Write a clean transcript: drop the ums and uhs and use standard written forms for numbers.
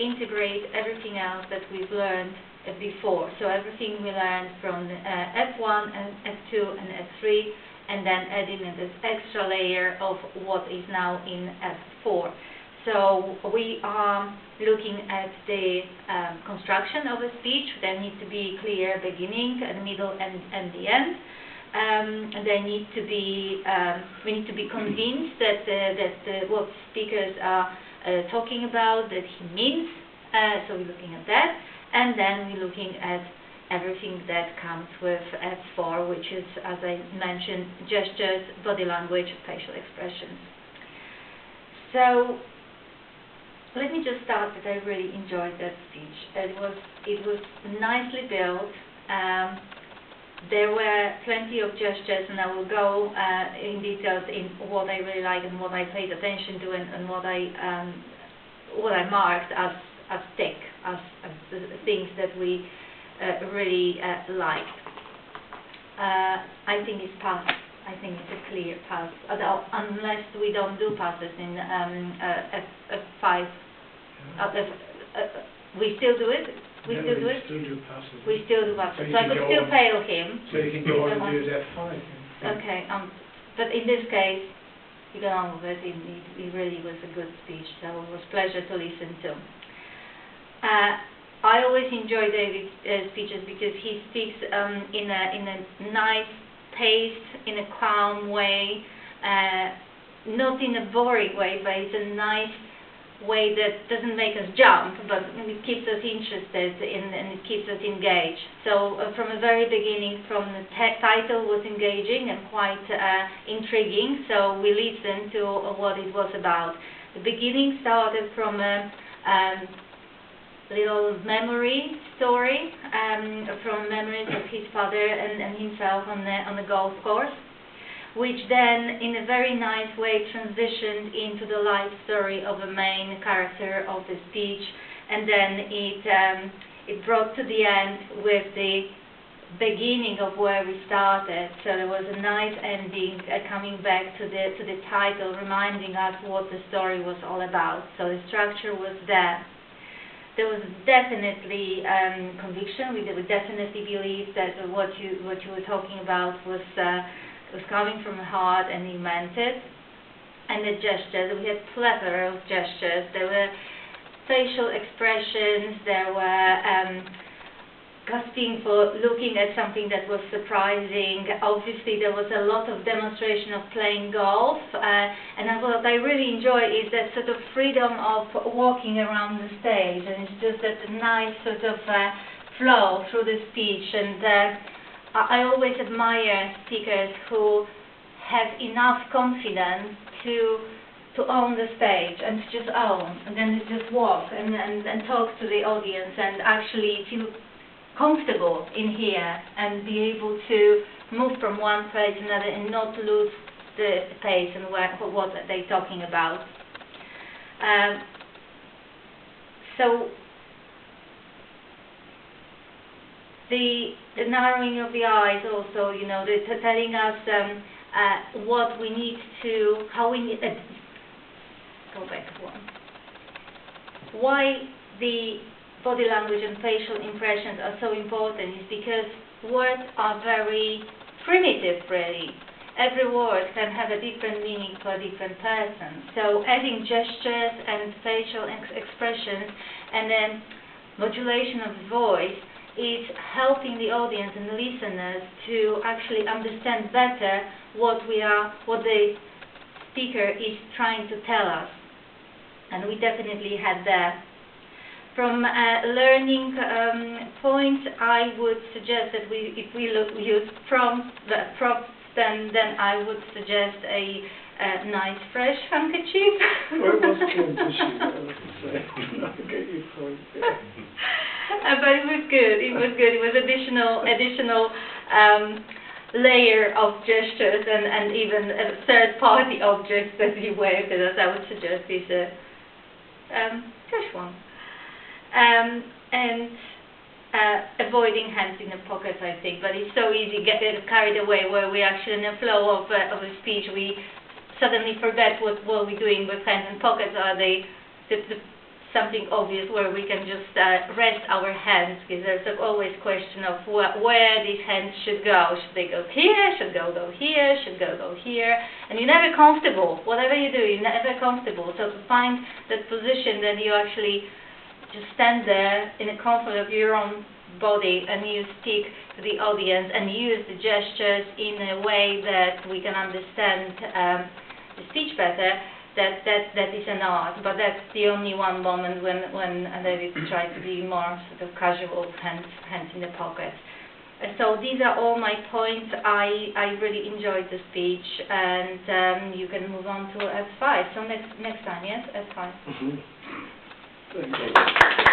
integrate everything else that we've learned before. So everything we learned from F1 and F2 and F3, and then adding in this extra layer of what is now in F4. So we are looking at the construction of a speech. There needs to be clear beginning, and middle, and the end. They need to be. We need to be convinced that what speakers are talking about, that he means. So we're looking at that, and then we're looking at everything that comes with F4, which is, as I mentioned, gestures, body language, facial expressions. So let me just start that I really enjoyed that speech. It was nicely built. There were plenty of gestures, and I will go in details in what I really liked and what I paid attention to, and what I marked as tick, as the things that we really liked. I think it's pass. I think it's a clear pass, unless we don't do passes in F5. We still do it. We still do passes. We still do passes. So I could still fail him. So you can go on and use F5. Okay. But in this case, you go on with it. It really was a good speech. So it was a pleasure to listen to. I always enjoy David's speeches because he speaks in a nice pace, in a calm way, not in a boring way, but it's a nice way that doesn't make us jump, but it keeps us interested and it keeps us engaged. So from the very beginning, from the title was engaging and quite intriguing, so we listened to what it was about. The beginning started from a little memory story, from memories of his father and himself on the golf course, which then in a very nice way transitioned into the life story of the main character of the speech, and then it brought to the end with the beginning of where we started. So there was a nice ending, coming back to the title, reminding us what the story was all about. So the structure was there. There was definitely conviction. We definitely believed that what you were talking about was coming from the heart, and you meant it. And the gestures, we had plethora of gestures. There were facial expressions. There were gasping for looking at something that was surprising. Obviously, there was a lot of demonstration of playing golf, and what I really enjoy is that sort of freedom of walking around the stage, and it's just that nice sort of flow through the speech. And I always admire speakers who have enough confidence to own the stage and to just own, and then to just walk and talk to the audience and actually feel comfortable in here and be able to move from one place to another and not lose the pace and what they're talking about. So the narrowing of the eyes also, you know, they're telling us what we need to, how we need, go back one. Why the body language and facial impressions are so important is because words are very primitive, really. Every word can have a different meaning for a different person. So adding gestures and facial expressions and then modulation of the voice is helping the audience and the listeners to actually understand better what the speaker is trying to tell us. And we definitely had that. From learning points, I would suggest that if we use prompts, then I would suggest a nice fresh handkerchief. Where was the handkerchief? I'll get your point. But it was good. It was good. It was additional layer of gestures and even third-party objects that you waved at us. I would suggest is a fresh one. And avoiding hands in the pockets, I think, but it's so easy to get carried away where we actually in the flow of a speech we suddenly forget what we're doing with hands in pockets. Are they the something obvious where we can just rest our hands, because there's always question of where these hands should go. Should they go here? Should go here? Should go here? And you're never comfortable. Whatever you do, you're never comfortable. So to find that position that you actually just stand there in the comfort of your own body, and you speak to the audience and use the gestures in a way that we can understand the speech better, that is an art. But that's the only one moment when David tried to be more sort of casual, hands in the pocket. So these are all my points. I really enjoyed the speech, and you can move on to S5. So next time, yes, S5. Thank you.